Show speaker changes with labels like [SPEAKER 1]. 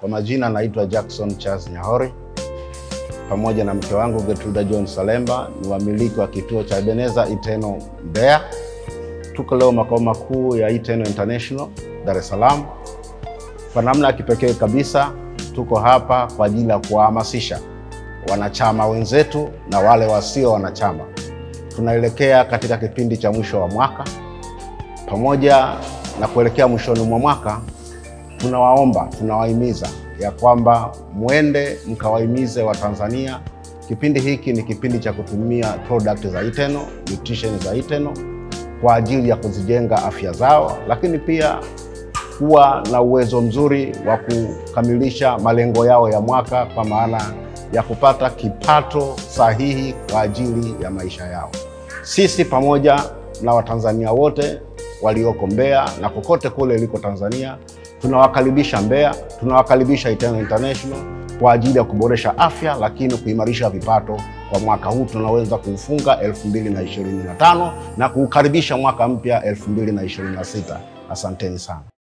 [SPEAKER 1] Kwa majina naitwa Jackson Charles Nyahori, pamoja na mke wangu Gertruda John Salemba, ni wamiliki wa kituo cha Ebenezer Eternal Mbeya. Tuko leo makao makuu ya Eternal International Dar es Salaam. Kwa namna ya kipekee kabisa tuko hapa kwa ajili ya kuwahamasisha wanachama wenzetu na wale wasio wanachama. Tunaelekea katika kipindi cha mwisho wa mwaka. Pamoja na kuelekea mwishoni mwa mwaka, tunawahimiza ya kwamba muende mkawahimize wa Tanzania. Kipindi hiki ni kipindi cha kutumia product za Eternal, nutrition za Eternal kwa ajili ya kuzijenga afya zao, lakini pia kuwa na uwezo mzuri wa kukamilisha malengo yao ya mwaka, kwa maana ya kupata kipato sahihi kwa ajili ya maisha yao. Sisi pamoja na Watanzania wote walioko Mbeya na kokote kule liko Tanzania, tunawakaribisha Mbeya, tunawakaribisha Eternal International kwa ajili ya kuboresha afya, lakini kuimarisha vipato kwa mwaka huu tunaweza kuufunga 2025 na kuukaribisha mwaka mpya 2026. Asanteni sana.